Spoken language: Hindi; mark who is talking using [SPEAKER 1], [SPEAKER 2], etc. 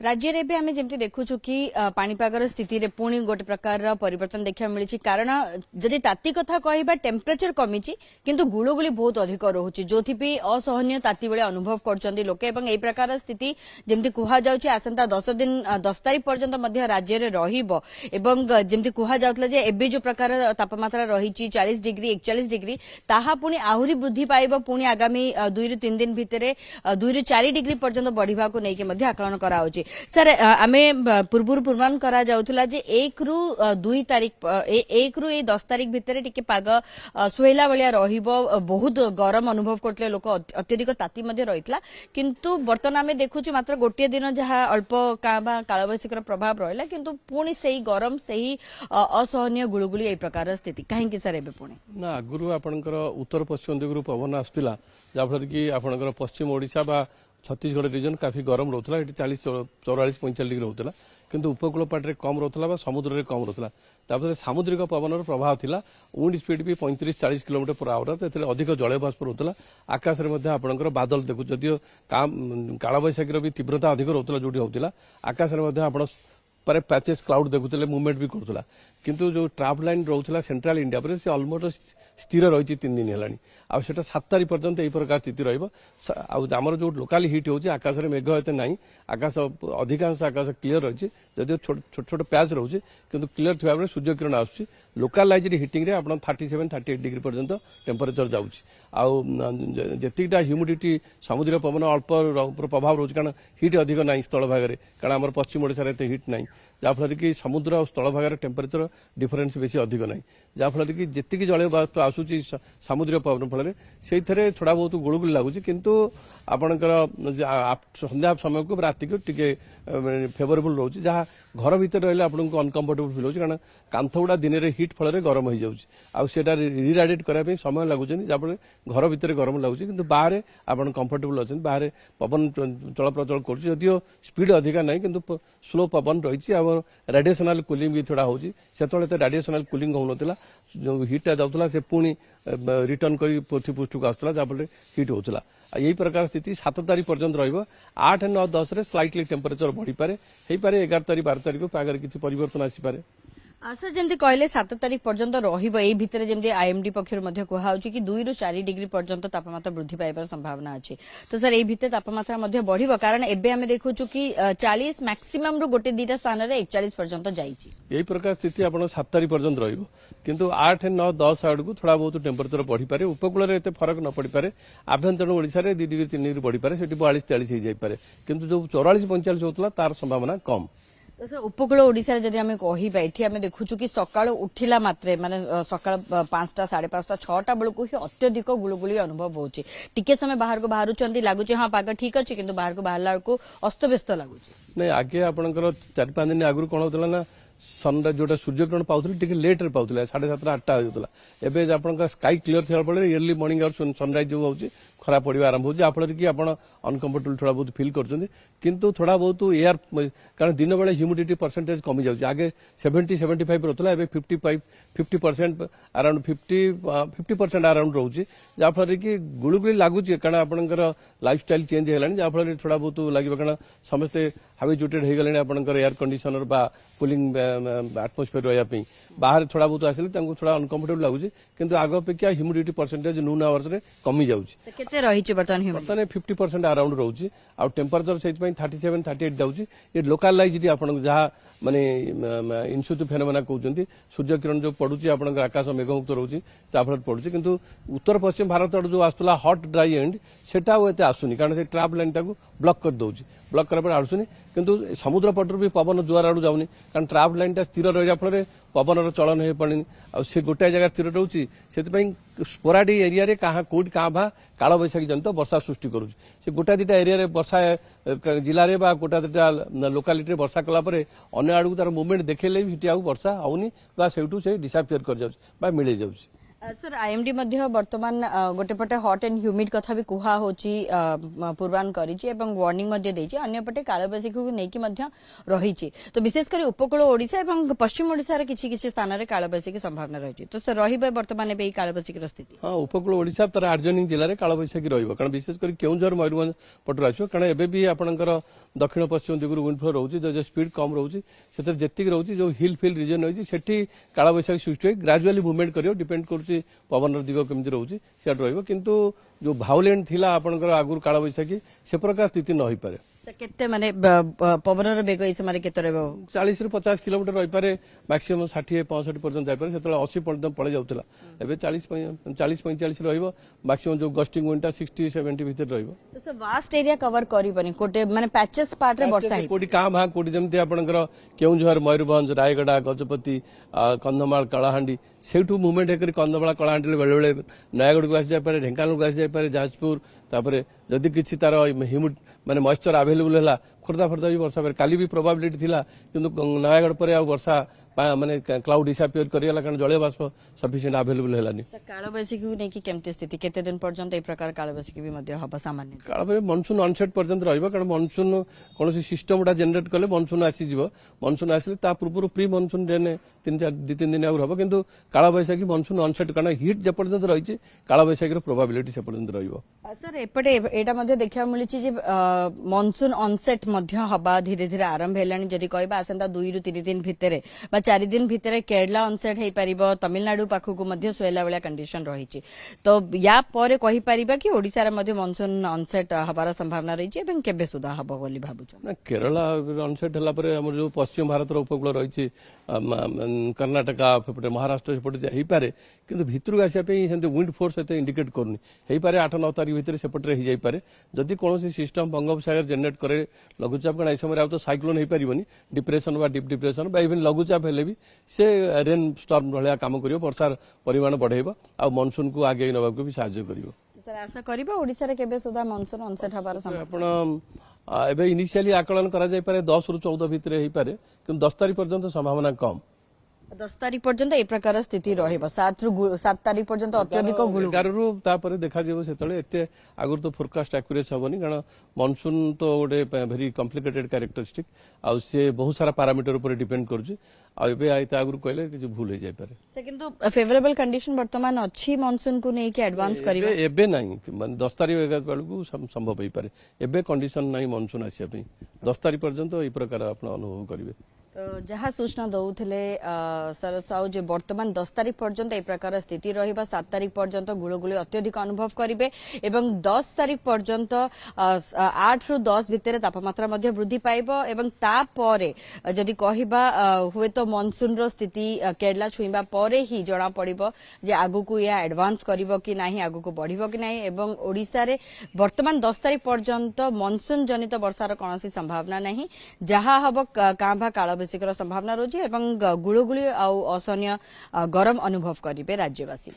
[SPEAKER 1] राज्य में आम जमी देखु कि पाणीपागर स्थिति रे पुणी गोटे प्रकार परिवर्तन देखा मिली कारण जदि ताती कथा कहवा टेम्परेचर कमी किंतु गुलुगुली बहुत अधिक रोचे जो असहनीय ताती बेले अनुभव कर लोके ए प्रकार स्थिति जमी कहुई आसंता 10 तारीख पर्यंत राज्य में रही कहुला जो प्रकार तापमात्रा रही 40 डिग्री 41 डिग्री ताहा पुणी आहरी वृद्धि पाइब पुणी आगामी 2 ରୁ 3 दिन भितर 2 ରୁ 4 डिग्री पर्यंत बढ़ा को लेकिन आकलन कराउछि सर आमे पूर्व पूर्वान करा जाउथला जे 1 ରୁ 2 तारीख 1 ରୁ 10 तारीख भितर टिके पाग सुहेला बलिया रहिबो बहुत गरम अनुभव करतले लोक अत्यधिक ताती मध्ये रहितला किंतु वर्तमान आमे देखुछि मात्र गोटे दिन जहा अल्प काबा कालवैश्विक प्रभाव रहला किंतु पुणी सेही गरम सेही असहनीय गुळगुळी ए प्रकार स्थिति काहे कि सर एबे पुणी
[SPEAKER 2] ना गुरु आपनकर उत्तर पश्चिम दिगरु पवन आस्तिला जाफल कि आपनकर पश्चिम ओडिशा बा छत्तीसगढ़ रिजन काफी गरम रोला ये 40 44 45 डिग्री रोला किंतु उपकूल पाटे कम रोला समुद्र में कम रोला तापर सामुद्रिक पवन प्रभाव थिला विंड स्पीड भी 35-40 किलोमीटर पर आवर तो अधिक जलय बाष्प रोला आकाश में आपंकर बादल देखु जदिव कालवैशाखी भी तीव्रता अधिक रोला जो होता आकाश में पर पैचेस क्लाउड देखुले मूवमेंट भी करूला किंतु जो ट्राफ लाइन रोला सेंट्रल इंडिया पर से ऑलमोस्ट स्थिर रही 3 दिन है आटा 7 तारीख पर्यंत यही प्रकार स्थिति रमर जो लोकाल हिट हो आकाश में मेघ एत ना आकाश अधिकांश आकाश क्लीयर रही जदिव छोट छोट पैच रोचे किंतु क्लीयर थी बेले सूर्य किरण आसूँ लोकालाइज्ड हिटिंग रे आपण 37-38 डिग्री पर्यंत टेम्परेचर जातीटा ह्यूमिडिटी समुद्र पवन अल्प प्रभाव रोचे कारण हिट अधिक ना स्थल भाग में कारण आम पश्चिम ओडिशा रे हिट ना जहाँफल कि समुद्र और स्थल भाग में टेम्परेचर डिफरेन्स बेसी अधिक ना जहाँफल कि जी जलय बाष्प आसूची समुद्र पवन फल से थोड़ा बहुत गुड़गुड़ी लगुच किंतु आपणकर संध्या समय को राति को टिके फेवरेबल रोचे जहाँ घर भीतर रहा आपको अनकंफर्टेबल फिल होची कारण कांथ गुड़ा दिन में हिट फल गरम हो जाटा रिराडिएट करने समय लगुच जहाँफल घर भितर गरम लगुच कि बाहर आप कंफर्टेबल अच्छा बाहर पवन चल प्रचल कर स्पीड अधिका ना कि स्लो पवन रही रेडिएशनल कूलिंग भी थोड़ा होती से रेडिएशनल कूलिंग होना जो हिटा जाऊला से पुणी रिटर्न कर पृथ्वी पृष्ठ को आसूला जहाँफल हिट होता यही प्रकार स्थिति 7 तारीख पर्यंत रठ 9 10 स्लाइटली टेम्परेचर बढ़ी पारे 11 तारीख 12 तारीख पागर किसी परिवर्तन आसीपे
[SPEAKER 1] सर जमी कहले 7 तारीख पर्यंत रही भितर जमी आईएमडी पक्षर कहुच्छी कि 2 ରୁ 4 डिग्री पर्यंत तापमात्रा वृद्धि पाइबार संभावना अच्छी तो सर यही भितर तापमात्रा बढ़ कारण एबे आमे देखुछु कि 40 मैक्सिमम रु गोटे 2टा स्थान रे 41 पर्यंत जाइछि
[SPEAKER 2] यही प्रकार स्थिति आप 7 तारीख पर्यंत रहिबो किंतु 8 9 10 आड़ थोड़ा बहुत टेम्परेचर बढ़ी पारे उपकूल में एत फरक न पड़ पारे आभ्यंतरण ओडिशा रे 2 डिग्री 3 डिग्री बढ़ी पारे सेठी 42-43 हो जाई पारे किंतु जो 44-45 होतला तार संभावना कम
[SPEAKER 1] तो सर उपकूल ओडिशा जदि आमे कहिबा एठी आमे देखुछु कि सकाळ उठिला मात्रे माने सकाळ 5टा 5:30 6टा बेलू ही अत्यधिक गुळगुळी अनुभव होची टिके समय बाहर को बाहरुचंदी लागुची हां पाग ठीक अछि किंतु बाहर को बाहरला को अस्तव्यस्त लागुची
[SPEAKER 2] नै आगे आपनकर 4-5 दिन आगु कोन होतला ना सनराइज जोटा सूर्यग्रहण पाउथले टिके लेट रे पाउथले 7:30-8टा होतला एबे आपनका स्काई क्लियर थिया पड़े अर्ली मॉर्निंग आवर सनराइज जो होची खरा पड़ा आरंभ हो जाफल कि आप अनकंफर्टेबल थोड़ा बहुत फिल कर किंतु थोड़ा बहुत एयर कारण दिन बेले ह्यूमिडिटी परसेंटेज कमी जाऊँगी आगे 70-75 रोला एवं 50% अराउंड 50% अराउंड रोचे जहाँफल कि गुड़गुड़ी लगुच कारण आपंकर लाइफस्टाइल चेंज है जहाँफल थोड़ा बहुत लगे कारण समस्ते हाबिचुएटेड हो गले आपंकर एयर कंडीशनर बा कूलिंग एटमोस्फेयर रही बाहर थोड़ा बहुत आसिले थोड़ा अनकंफर्टेबल लगुच किंतु आग अपेक्षा ह्यूमिडिटी परसेंटेज नून आवर्स में कमी जाऊँगी
[SPEAKER 1] बर्तमान
[SPEAKER 2] 50% अराउंड रोचे आ टेम्परेचर से 37-38 जाऊँगी ये लोकालाइज्ड आप जहाँ माने इनसुतु फेनोमेना कहते सूर्य किरण जो पड़ुची आप आकाश मेघमुक्त रोचे फल पड़ुची किंतु उत्तर पश्चिम भारत जो आसला हट ड्राई एंड सेटा एते आसुनी कारण से ट्राप लाइन ताको ब्लॉक कर दउची ब्लॉक कर आसुनी किंतु समुद्र पटर भी पवन जुआर आड़ जाऊनी कारण ट्राप लाइन टा स्थिर रहा फल पवन चलन हो पानी आ गोटाए जगह स्थिर रोचे से स्पोराडिक एरिया रे कहाँ कौट क्या भा काल बैशाखी जनित वर्षा सृष्टि करुच्ची से गोटा 2टा एरिया रे वर्षा जिले में गोटा 2टा लोकालिटी वर्षा कलापर अन्य आड़ को तार मुवमेंट देखले भी हिट वर्षा होनी से डिसापियर कर जाउची मिले जाउची
[SPEAKER 1] सर आईएमडी मध्य वर्तमान गोटे पटे हॉट एंड ह्यूमिड कथा भी कुहा होची पूर्वान करिछि एवं वार्निंग मध्य देछि अन्य पटे कालबैसाखी को नेकी मध्य रहिछि तो विशेष कर उपकूल ओडिशा एवं पश्चिम ओडिशा रे किछि स्थान रे कालबैसाखी संभावना रहिछि तो सर रहिबे वर्तमान एबे कालबैसाखी स्थिति
[SPEAKER 2] हाँ उपकूल ओडिशा तर आर्जनिंग जिले में कालबैसाखी रहिबो कारण विशेष कर केउंझर मयूरभंज पटु आसो कारण एबे भी आपनकर दक्षिण पश्चिम दिगुरु विंड फ्लो रोची जो स्पीड कम रोची सेतर जेतिक रोची जो हिल फिल रीजन होची सेठी कालबैसाखी सृष्टि होई ग्रेजुअली मूवमेंट करियो डिपेंड करूची पवन दिग केमती रोची सेट रहिबो किंतु जो भाउलेंट थिला आपनकर आगुर कालबैसाखी से प्रकार स्थिति न होई पारे
[SPEAKER 1] केते माने पवनर बेग ए समय केते रहबो
[SPEAKER 2] 40 ରୁ 50 किलोमीटर रही पारे मैक्सिमम 60-65 पर्यंत जाय पारे सेतले 80 पर्यंत पळे जाउतला एबे 40-45 रहइबो मैक्सिमम जो गस्टिंग विंडा 60-70 भीतर रहइबो
[SPEAKER 1] तो सर वास्ट एरिया कवर करिबनी कोटे माने पैचेस पार्ट रे वर्षा हे
[SPEAKER 2] कोडी काम हा कोडी जेमति आपनकर केउंझर मयूरभंज रायगडा गजपति कंधमाल कलाहांडी सेठू मूवमेंट हेकरी कंधमाल कलाहांडी बेले बेले नयागढ़ को आसी जाय पारे ढेंकानाल को आसी जाय पारे जाजपुर तापरे जदि किछि तार ह्यूमिड माने मॉइस्चर अवेलेबल हैला खोर्धा फर्दा भी वर्षा पारे काली भी प्रोबेबिलिटी थिला किंतु नयागढ़ पर आ वर्षा माने क्लाउड डिसअपियर करियला कारण जलीय बाष्प सफिशिएंट अवेलेबल हैलानी
[SPEAKER 1] सर कालबैसाखी को नेकी केमते स्थिति केते दिन पर्यंत ए प्रकार कालबैसाखी भी मध्य हबा सामान्य
[SPEAKER 2] काल मनसून अनसेट पर्यंत रहिबो कारण मनसून कोनोसी सिस्टम उडा जनरेट कले मनसून आसी जिवो मनसून आसले ता पूर्व प्री मनसून रेने 2-3 दिन आउर हबो किंतु कालबैसाखी मनसून अनसेट कारण हीट जे पर्यंत रहिछि कालबैसाखी रो प्रोबेबिलिटी से पर्यंत रहिबो
[SPEAKER 1] सर एपटे एटा मध्य देखा मिली जे मनसून अनसेट मध्य हबा धीरे धीरे आरंभ हेलानी जदि कहबा आसंता 2 ରୁ 3 दिन भितरे बा 4 दिन भितरे केरला अनसेट हेई परिबो तमिलनाडु पाखु मध्य सोयला वाला कंडीशन रहिछि तो या परे कहि परिबा कि ओडिसा रे मध्य मनसून अनसेट हबार संभावना रहिछि एवं केबे सुधा हबो बोली भाबुछ
[SPEAKER 2] ना केरला अनसेट हला परे हमर जो पश्चिम भारत रो उपकूल रहिछि कर्नाटका फेपटे महाराष्ट्र फेपटे हेई पारे किंतु भितरु आसिया पे सेंते विंड फोर्स एते इंडिकेट करनी हेई पारे 8-9 तारिख भितर सेपटे हेई जाय पारे जदि कोनोसी सिस्टम बंगोपसागर जनरेट करे लघुचाप कण ए समय आ तो साइक्लोन हेई परिबनी डिप्रेशन बा डीप डिप्रेशन बा इवन लघुचाप हेले भी से रेन स्टॉर्म भलिया काम करियो वर्षार परिमाण बढ़ेबो आ मानसून को आगे नबाको भी सहायता करियो
[SPEAKER 1] सर आशा करिबा ओडिसा रे केबे सुधा मनसून अनसेट हबार संभावना
[SPEAKER 2] आपण एबे इनिशियली आकलन करा जाय पारे 10 ରୁ 14 भितर हेई पारे किंतु 10 तारिख पर्यंत संभावना कम
[SPEAKER 1] 10 तारिख पर्यंत ए प्रकार स्थिति रहइबो 7 तारिख पर्यंत अत्यधिक गुळु
[SPEAKER 2] 11 ରୁ तापर देखा जेबो सेतले एते आगुर तो फोरकास्ट एक्यूरेट हबनी कारण मानसून तो गोटे वेरी कॉम्प्लिकेटेड कैरेक्टरिस्टिक आ से बहुत सारा पैरामीटर ऊपर डिपेंड करछि आ एबे आइता आगुर कहले कि भूल हो जाय पारे
[SPEAKER 1] से किंतु फेवरेबल कंडीशन वर्तमान अछि मानसून को नै कि एडवांस करिबा
[SPEAKER 2] एबे नाही 10 तारिख 11 बेलकू संभव होई पारे एबे कंडीशन नाही मानसून आसिया पे 10 तारिख पर्यंत ए प्रकार आपण अनुभव करिवे
[SPEAKER 1] तो जहाँ सूचना दौले सर साहू जे वर्तमान 10 तारिख पर्यंत ए प्रकार स्थिति रहिबा 7 तारिख पर्यंत गुळगुळी अत्यधिक अनुभव करिवे एवं 10 तारिख पर्यंत 8 ରୁ 10 भितर तापमात्रा मध्य वृद्धि पाइबो एवं ता परे जदि कहिबा हुए तो मानसून रो स्थिति केरला छुइबा परे ही जणा पड़िबो जे आगु को या एडवांस करिवो कि नाही आगु को बढ़िबो कि नाही एवं ओडिसा रे वर्तमान 10 तारिख पर्यंत मानसून जनित वर्षार कोनोसी संभावना नाही जहाँ हबो कांभा काल संभावना रही है गुळगुळी आ असहनीय गरम अनुभव करेंगे राज्यवासी।